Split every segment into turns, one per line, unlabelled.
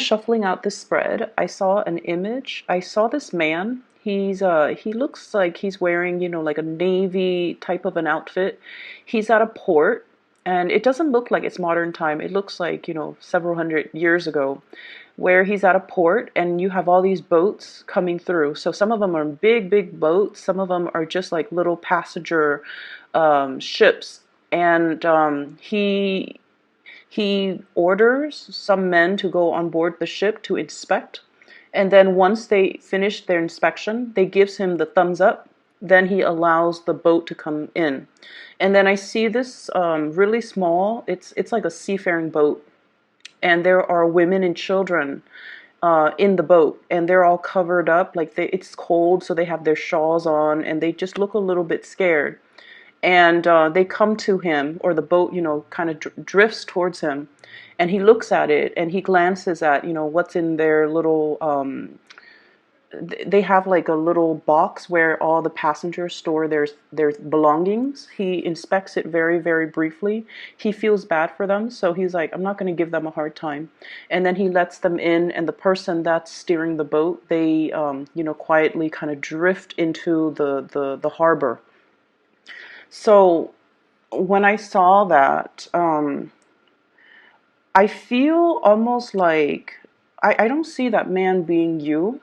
shuffling out the spread, I saw an image. I saw this man. He looks like he's wearing, like a navy type of an outfit. He's at a port, and it doesn't look like it's modern time. It looks like, several hundred years ago, where he's at a port and you have all these boats coming through. So some of them are big, big boats. Some of them are just like little passenger ships. And he orders some men to go on board the ship to inspect. And then once they finish their inspection, they gives him the thumbs up. Then he allows the boat to come in. And then I see this really small, it's like a seafaring boat. And there are women and children in the boat. And they're all covered up. Like it's cold, so they have their shawls on. And they just look a little bit scared. And they come to him, or the boat, kind of drifts towards him, and he looks at it and he glances at, what's in their little, they have like a little box where all the passengers store their belongings. He inspects it very, very briefly. He feels bad for them, so he's like, I'm not going to give them a hard time. And then he lets them in, and the person that's steering the boat, they, quietly kind of drift into the harbor. So when I saw that, I feel almost like I don't see that man being you.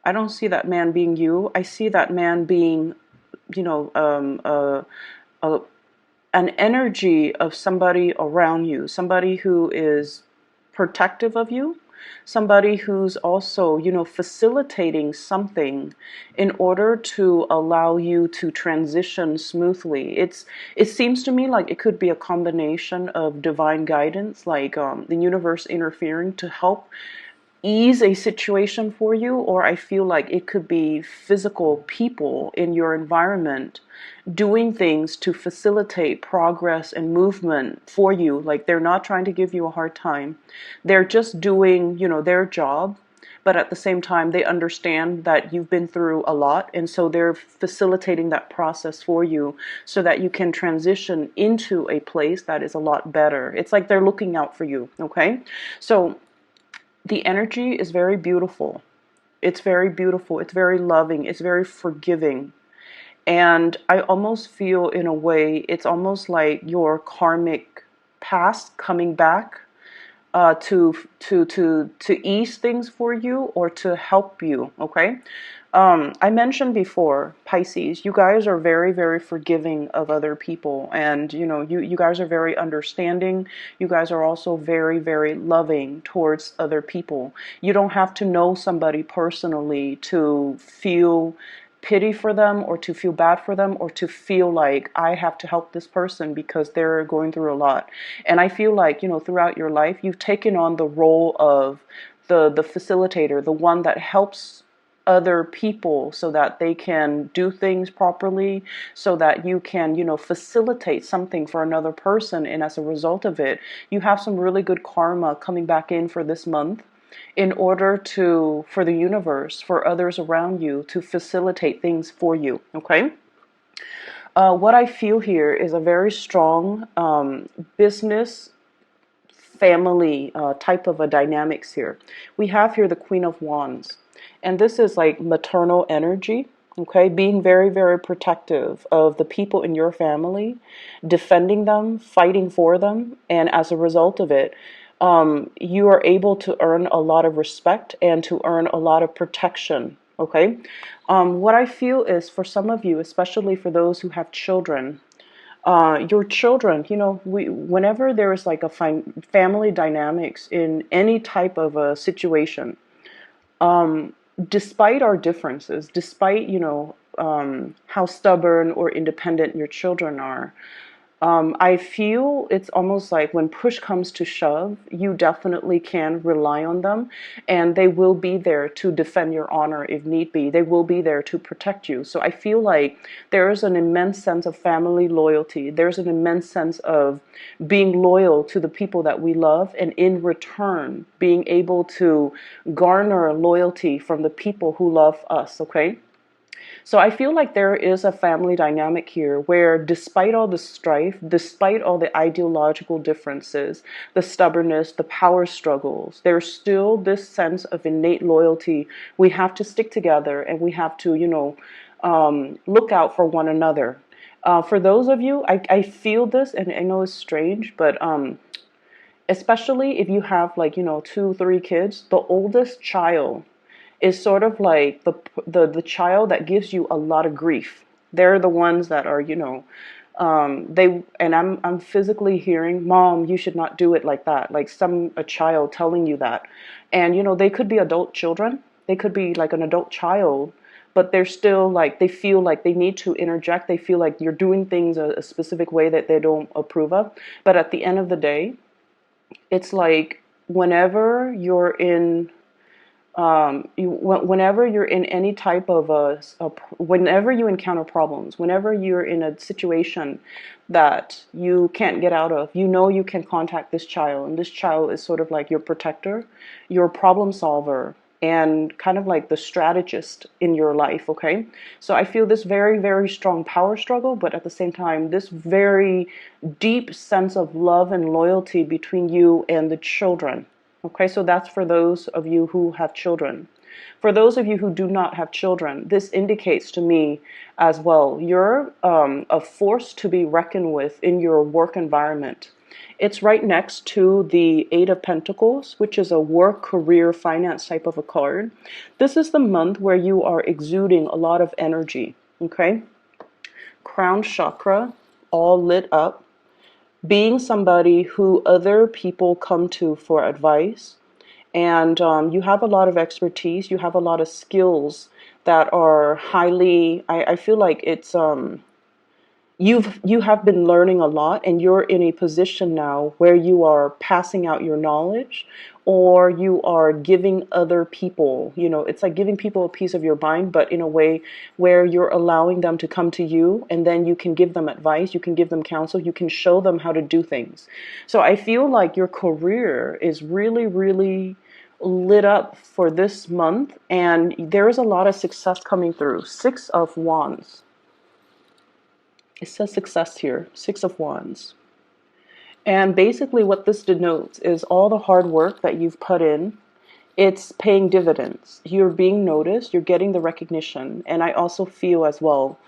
I don't see that man being you. I see that man being, you know, um, uh, uh, an energy of somebody around you, somebody who is protective of you, somebody who's also, facilitating something in order to allow you to transition smoothly. It seems to me like it could be a combination of divine guidance, like the universe interfering to help ease a situation for you, or I feel like it could be physical people in your environment doing things to facilitate progress and movement for you. Like they're not trying to give you a hard time. They're just doing, their job. But at the same time, they understand that you've been through a lot. And so they're facilitating that process for you so that you can transition into a place that is a lot better. It's like they're looking out for you. Okay. So the energy is very beautiful. It's very beautiful. It's very loving. It's very forgiving. And I almost feel, in a way, it's almost like your karmic past coming back to ease things for you or to help you. Okay. I mentioned before, Pisces, you guys are very, very forgiving of other people, and you guys are very understanding. You guys are also very, very loving towards other people. You don't have to know somebody personally to feel pity for them or to feel bad for them or to feel like I have to help this person because they're going through a lot. And I feel like, throughout your life, you've taken on the role of the facilitator, the one that helps other people so that they can do things properly, so that you can, facilitate something for another person. And as a result of it, you have some really good karma coming back in for this month in order for the universe, for others around you to facilitate things for you. Okay. What I feel here is a very strong business family type of a dynamics here. We have here the Queen of Wands, and this is like maternal energy. Okay, being very, very protective of the people in your family, defending them, fighting for them, and as a result of it, you are able to earn a lot of respect and to earn a lot of protection. Okay, what I feel is for some of you, especially for those who have children, your children, whenever there is like a family dynamics in any type of a situation, despite our differences, despite, how stubborn or independent your children are, I feel it's almost like when push comes to shove, you definitely can rely on them, and they will be there to defend your honor if need be. They will be there to protect you. So I feel like there is an immense sense of family loyalty. There's an immense sense of being loyal to the people that we love, and in return, being able to garner loyalty from the people who love us, okay? So I feel like there is a family dynamic here where, despite all the strife, despite all the ideological differences, the stubbornness, the power struggles, there's still this sense of innate loyalty. We have to stick together, and we have to, look out for one another. For those of you, I feel this, and I know it's strange, but especially if you have, like, 2, 3 kids, the oldest child is sort of like the child that gives you a lot of grief. They're the ones that are, they, and I'm physically hearing, "Mom, you should not do it like that." Like a child telling you that. And they could be adult children. They could be like an adult child, but they're still like, they feel like they need to interject. They feel like you're doing things a specific way that they don't approve of. But at the end of the day, it's like, whenever you're in whenever you're in any type of whenever you encounter problems, whenever you're in a situation that you can't get out of, you can contact this child, and this child is sort of like your protector, your problem solver, and kind of like the strategist in your life. Okay, so I feel this very, very strong power struggle, but at the same time, this very deep sense of love and loyalty between you and the children. Okay, so that's for those of you who have children. For those of you who do not have children, this indicates to me as well, you're a force to be reckoned with in your work environment. It's right next to the Eight of Pentacles, which is a work, career, finance type of a card. This is the month where you are exuding a lot of energy, okay? Crown chakra, all lit up. Being somebody who other people come to for advice, and you have a lot of expertise, you have a lot of skills that are highly, I feel like it's you have been learning a lot, and you're in a position now where you are passing out your knowledge, or you are giving other people, it's like giving people a piece of your mind, but in a way where you're allowing them to come to you, and then you can give them advice, you can give them counsel, you can show them how to do things. So I feel like your career is really, really lit up for this month, and there is a lot of success coming through. Six of Wands. It says success here, Six of Wands. And basically what this denotes is all the hard work that you've put in, it's paying dividends. You're being noticed, you're getting the recognition. And I also feel as well,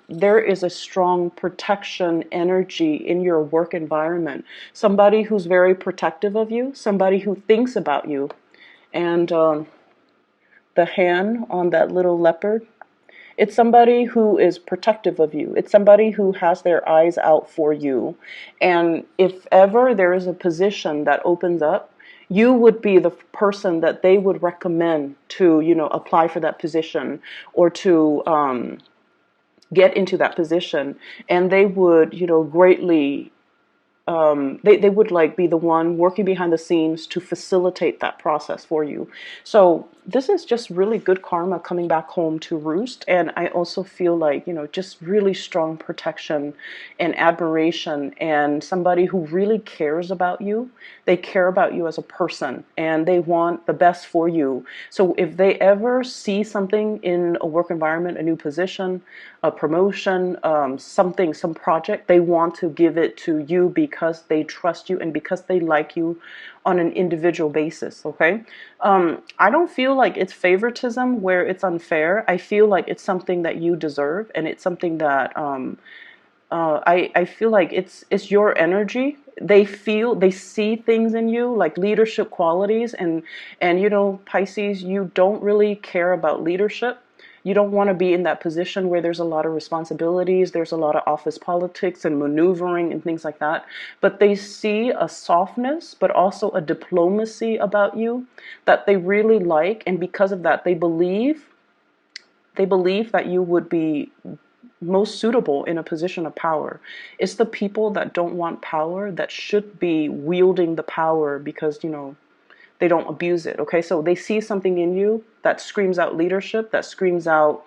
there is a strong protection energy in your work environment. Somebody who's very protective of you, somebody who thinks about you. And the hand on that little leopard, it's somebody who is protective of you. It's somebody who has their eyes out for you. And if ever there is a position that opens up, you would be the person that they would recommend to, apply for that position, or to get into that position. And they would, greatly they would like be the one working behind the scenes to facilitate that process for you. So this is just really good karma coming back home to roost. And I also feel like, just really strong protection and admiration, and somebody who really cares about you. They care about you as a person, and they want the best for you. So if they ever see something in a work environment, a new position, a promotion, some project, they want to give it to you because they trust you and because they like you on an individual basis, okay? I don't feel like it's favoritism where it's unfair. I feel like it's something that you deserve, and it's something that I feel like it's your energy. They see things in you, like leadership qualities, and Pisces, you don't really care about leadership. You don't want to be in that position where there's a lot of responsibilities, there's a lot of office politics and maneuvering and things like that. But they see a softness, but also a diplomacy about you that they really like, and because of that, they believe that you would be most suitable in a position of power. It's the people that don't want power that should be wielding the power, because they don't abuse it. Okay, so they see something in you that screams out leadership, that screams out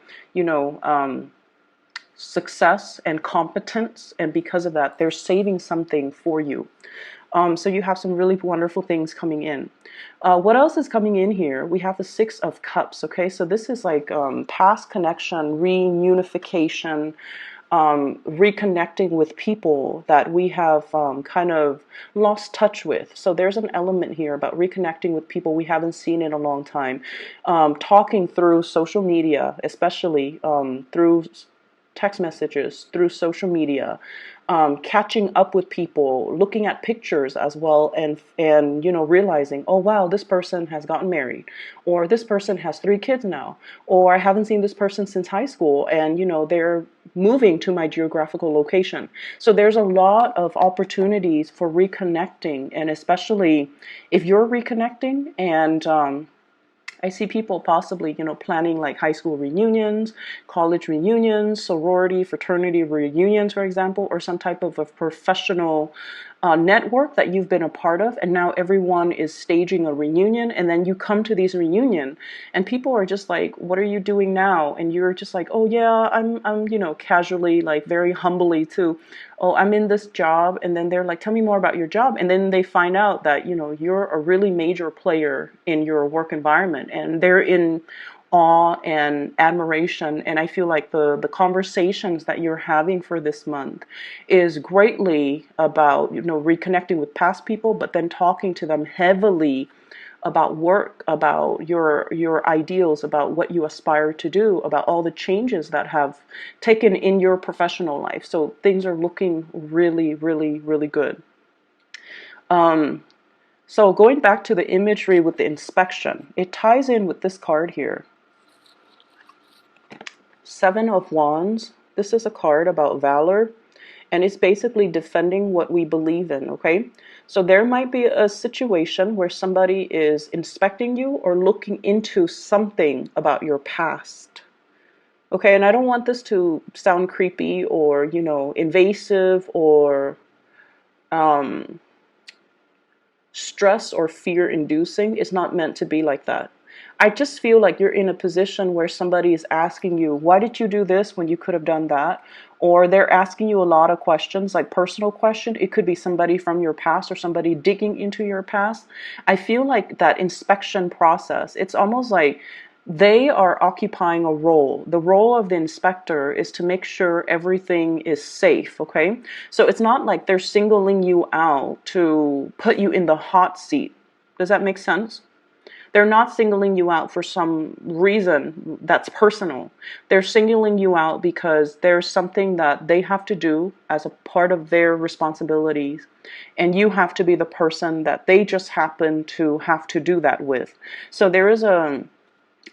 success and competence, and because of that, they're saving something for you. So you have some really wonderful things coming in. What else is coming in here? We have the Six of Cups. Okay, so this is like past connection, reunification, reconnecting with people that we have kind of lost touch with. So there's an element here about reconnecting with people we haven't seen in a long time, talking through social media, especially through text messages, through social media, catching up with people, looking at pictures as well, and realizing, oh wow, this person has gotten married, or this person has 3 kids now, or I haven't seen this person since high school, and they're moving to my geographical location. So there's a lot of opportunities for reconnecting, and especially if you're reconnecting and I see people possibly, planning like high school reunions, college reunions, sorority, fraternity reunions, for example, or some type of a professional network that you've been a part of, and now everyone is staging a reunion, and then you come to these reunion, and people are just like, "What are you doing now?" And you're just like, "Oh yeah, I'm, casually, like very humbly too. Oh, I'm in this job," and then they're like, "Tell me more about your job," and then they find out that you're a really major player in your work environment, and they're in awe and admiration. And I feel like the conversations that you're having for this month is greatly about reconnecting with past people, but then talking to them heavily about work, about your ideals, about what you aspire to do, about all the changes that have taken in your professional life. So things are looking really, really, really good. So going back to the imagery with the inspection, it ties in with this card here. 7 of Wands. This is a card about valor, and it's basically defending what we believe in, okay? So there might be a situation where somebody is inspecting you or looking into something about your past. Okay, and I don't want this to sound creepy or, invasive or stress or fear inducing. It's not meant to be like that. I just feel like you're in a position where somebody is asking you, why did you do this when you could have done that? Or they're asking you a lot of questions, like personal questions. It could be somebody from your past or somebody digging into your past. I feel like that inspection process, it's almost like they are occupying a role. The role of the inspector is to make sure everything is safe, okay? So it's not like they're singling you out to put you in the hot seat. Does that make sense? They're not singling you out for some reason that's personal. They're singling you out because there's something that they have to do as a part of their responsibilities, and you have to be the person that they just happen to have to do that with. So there is a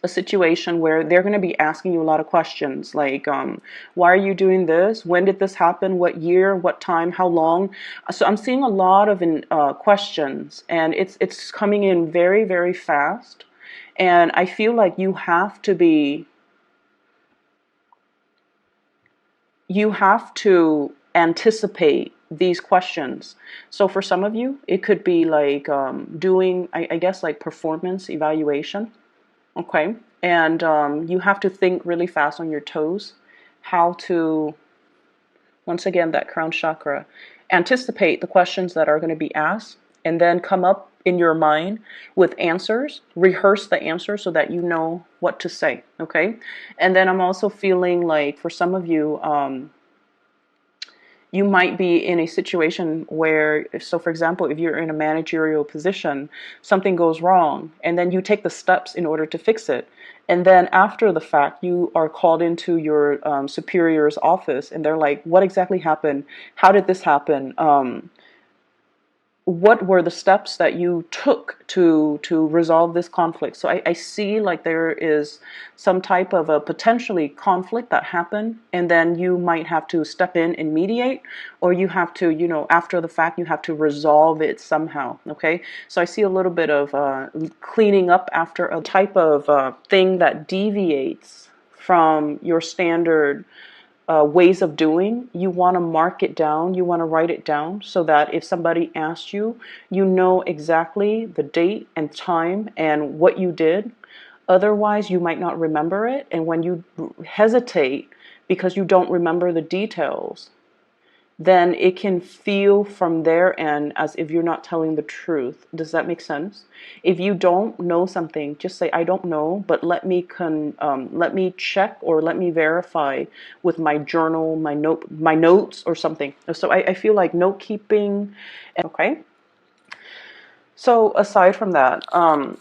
situation where they're going to be asking you a lot of questions like, why are you doing this? When did this happen? What year? What time? How long? So I'm seeing a lot of questions, and it's coming in very, very fast. And I feel like you have to anticipate these questions. So for some of you, it could be like doing, I guess, like performance evaluation. Okay, and you have to think really fast on your toes, how to, once again, that crown chakra, anticipate the questions that are going to be asked, and then come up in your mind with answers, rehearse the answers so that you know what to say, okay? And then I'm also feeling like for some of you, you might be in a situation where, so for example, if you're in a managerial position, something goes wrong, and then you take the steps in order to fix it. And then after the fact, you are called into your superior's office, and they're like, what exactly happened? How did this happen? What were the steps that you took to resolve this conflict? So I see like there is some type of a potentially conflict that happened, and then you might have to step in and mediate, or you have to, after the fact, you have to resolve it somehow, okay? So I see a little bit of cleaning up after a type of thing that deviates from your standard ways of doing. You want to mark it down, you want to write it down so that if somebody asks you, you know exactly the date and time and what you did. Otherwise, you might not remember it. And when you hesitate because you don't remember the details, then it can feel from their end as if you're not telling the truth. Does that make sense? If you don't know something, just say, I don't know, but let me check or let me verify with my journal, my notes or something. So I feel like note keeping. Okay. So aside from that,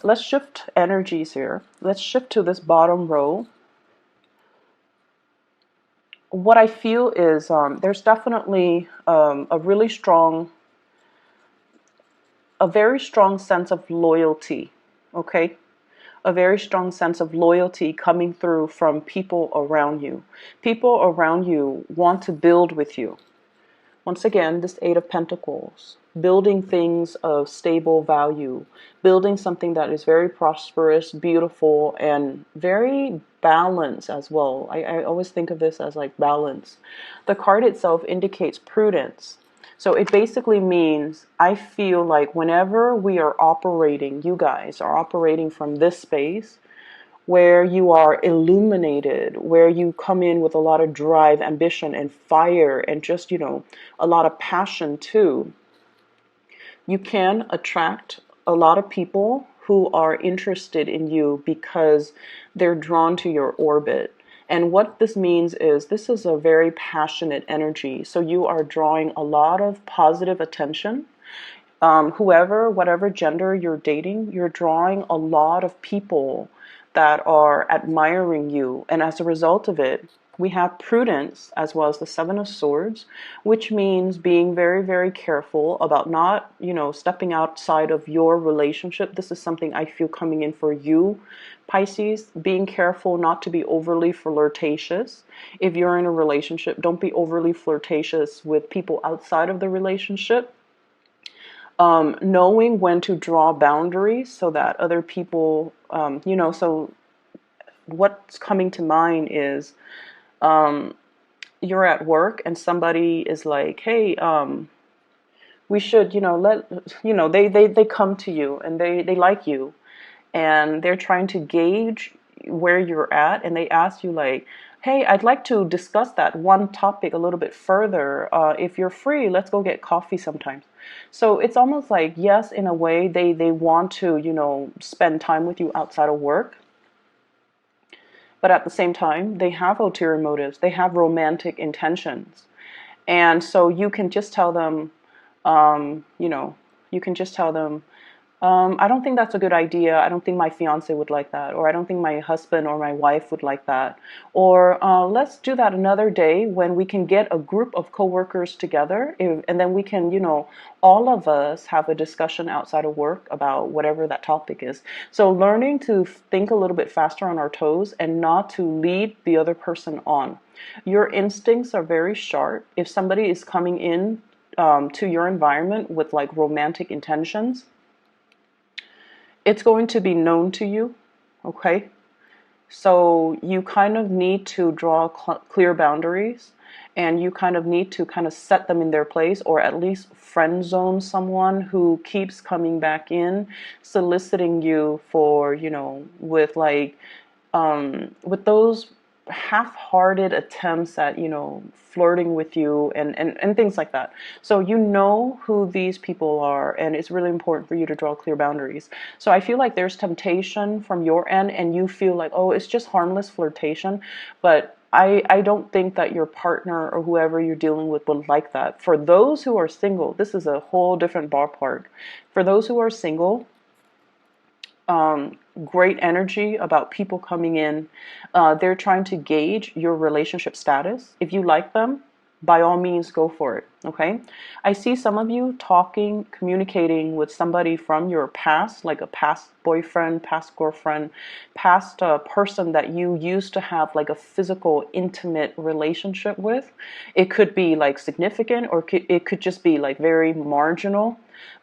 let's shift energies here. Let's shift to this bottom row. What I feel is there's definitely a very strong sense of loyalty, okay? A very strong sense of loyalty coming through from people around you. People around you want to build with you. Once again, this Eight of Pentacles, building things of stable value, building something that is very prosperous, beautiful, and very balanced as well. I always think of this as like balance. The card itself indicates prudence. So it basically means I feel like whenever we are operating, you guys are operating from this space, where you are illuminated, where you come in with a lot of drive, ambition, and fire, and just, a lot of passion too, you can attract a lot of people who are interested in you because they're drawn to your orbit. And what this means is this is a very passionate energy. So you are drawing a lot of positive attention. Whatever gender you're dating, you're drawing a lot of people that are admiring you. And as a result of it, we have prudence as well as the Seven of Swords, which means being very, very careful about not, stepping outside of your relationship. This is something I feel coming in for you, Pisces. Being careful not to be overly flirtatious. If you're in a relationship, don't be overly flirtatious with people outside of the relationship. Knowing when to draw boundaries so that other people, so what's coming to mind is you're at work and somebody is like, hey, we should, they come to you and they like you and they're trying to gauge where you're at, and they ask you like, hey, I'd like to discuss that one topic a little bit further. If you're free, let's go get coffee sometime. So it's almost like, yes, in a way, they want to, spend time with you outside of work. But at the same time, they have ulterior motives. They have romantic intentions. And so you can just tell them, you can just tell them, I don't think that's a good idea. I don't think my fiance would like that. Or I don't think my husband or my wife would like that. Or let's do that another day when we can get a group of coworkers together. And then we can, all of us have a discussion outside of work about whatever that topic is. So learning to think a little bit faster on our toes and not to lead the other person on. Your instincts are very sharp. If somebody is coming in to your environment with like romantic intentions, it's going to be known to you, okay? So you kind of need to draw clear boundaries, and you kind of need to kind of set them in their place, or at least friend zone someone who keeps coming back in, soliciting you for, with like, with those half-hearted attempts at, flirting with you and things like that. So you know who these people are, and it's really important for you to draw clear boundaries. So I feel like there's temptation from your end, and you feel like, oh, it's just harmless flirtation, but I don't think that your partner or whoever you're dealing with would like that. For those who are single, this is a whole different ballpark. For those who are single, great energy about people coming in. They're trying to gauge your relationship status. If you like them, by all means, go for it. Okay. I see some of you talking, communicating with somebody from your past, like a past boyfriend, past girlfriend, past person that you used to have like a physical, intimate relationship with. It could be like significant, or it could just be like very marginal.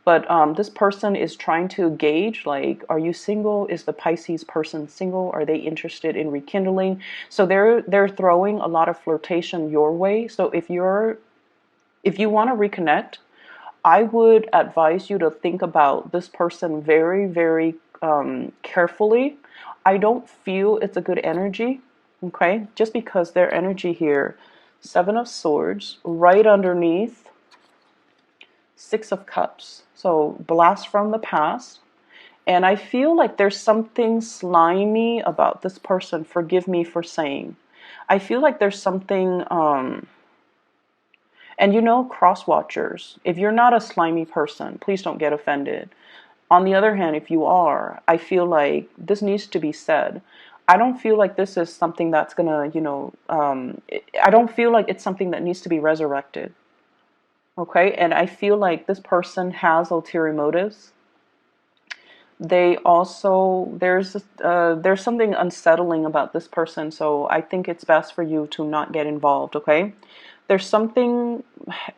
But this person is trying to gauge, like, are you single? Is the Pisces person single? Are they interested in rekindling? So they're throwing a lot of flirtation your way. So if you want to reconnect, I would advise you to think about this person very, very carefully. I don't feel it's a good energy, okay? Just because their energy here Seven of Swords, right underneath Six of Cups. So blast from the past. And I feel like there's something slimy about this person. Forgive me for saying. I feel like there's something, and you know, cross watchers, if you're not a slimy person, please don't get offended. On the other hand, if you are, I feel like this needs to be said. I don't feel like this is something that's gonna, I don't feel like it's something that needs to be resurrected. Okay, and I feel like this person has ulterior motives. They also there's something unsettling about this person, so I think it's best for you to not get involved. Okay, there's something.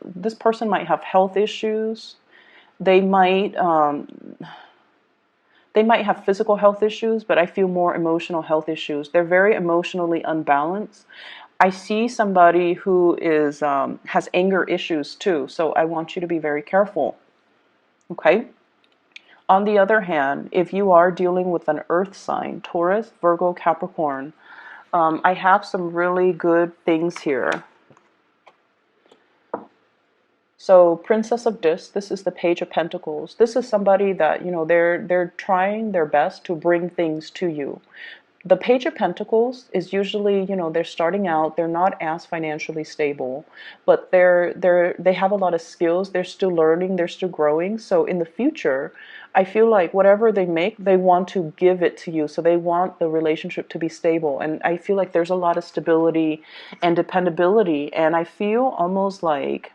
This person might have health issues. They might they might have physical health issues, but I feel more emotional health issues. They're very emotionally unbalanced. I see somebody who is has anger issues too, so I want you to be very careful. Okay. On the other hand, if you are dealing with an earth sign, Taurus, Virgo, Capricorn, I have some really good things here. So Princess of Discs, this is the Page of Pentacles. This is somebody that, you know, they're trying their best to bring things to you. The Page of Pentacles is usually, you know, they're starting out, they're not as financially stable, but they have a lot of skills, they're still learning, they're still growing. So in the future, I feel like whatever they make, they want to give it to you. So they want the relationship to be stable. And I feel like there's a lot of stability and dependability. And I feel almost like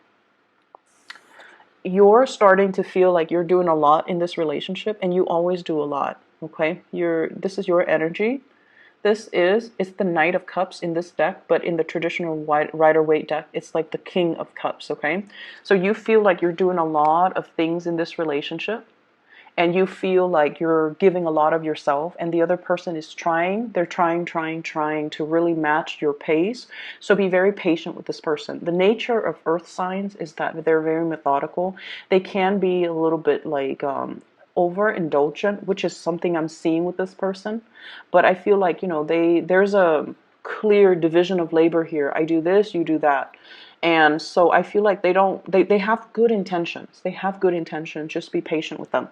you're starting to feel like you're doing a lot in this relationship, and you always do a lot. Okay, this is your energy. It's the Knight of Cups in this deck, but in the traditional Rider-Waite deck, it's like the King of Cups, okay? So you feel like you're doing a lot of things in this relationship, and you feel like you're giving a lot of yourself, and the other person is they're trying to really match your pace. So be very patient with this person. The nature of earth signs is that they're very methodical. They can be a little bit like overindulgent, which is something I'm seeing with this person. But I feel like, you know, there's a clear division of labor here. I do this, you do that. And so I feel like they have good intentions. They have good intentions. Just be patient with them.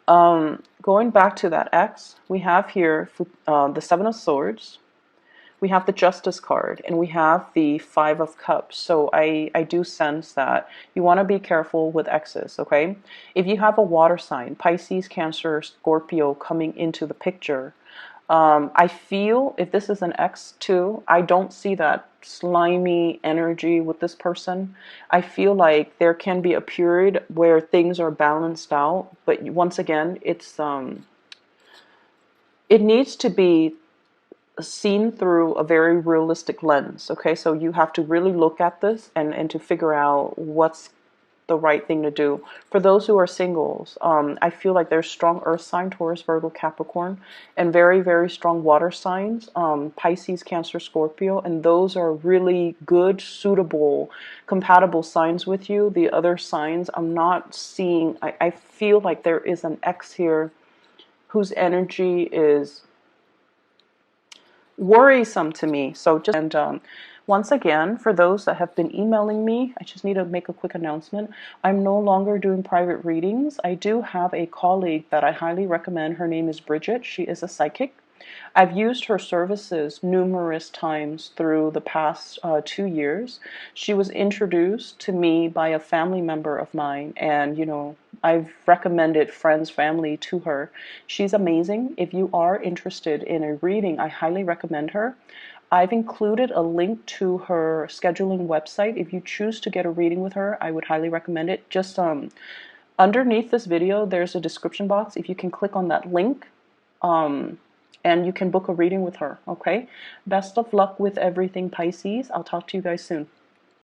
Going back to that X, we have here the Seven of Swords, we have the Justice card, and we have the Five of Cups. So I do sense that you want to be careful with X's, okay? If you have a water sign, Pisces, Cancer, Scorpio coming into the picture, I feel if this is an X too, I don't see that slimy energy with this person. I feel like there can be a period where things are balanced out, but once again, it needs to be seen through a very realistic lens. Okay, so you have to really look at this and to figure out what's the right thing to do. For those who are singles, I feel like there's strong earth sign, Taurus, Virgo, Capricorn, and very, very strong water signs, Pisces, Cancer, Scorpio, and those are really good, suitable, compatible signs with you. The other signs I'm not seeing. I feel like there is an X here whose energy is worrisome to me. So just once again, for those that have been emailing me, I just need to make a quick announcement. I'm no longer doing private readings. I do have a colleague that I highly recommend. Her name is Bridget. She is a psychic. I've used her services numerous times through the past 2 years. She was introduced to me by a family member of mine, and you know, I've recommended friends, family to her. She's amazing. If you are interested in a reading, I highly recommend her. I've included a link to her scheduling website. If you choose to get a reading with her, I would highly recommend it. Just underneath this video, there's a description box. If you can click on that link, and you can book a reading with her, okay? Best of luck with everything, Pisces. I'll talk to you guys soon.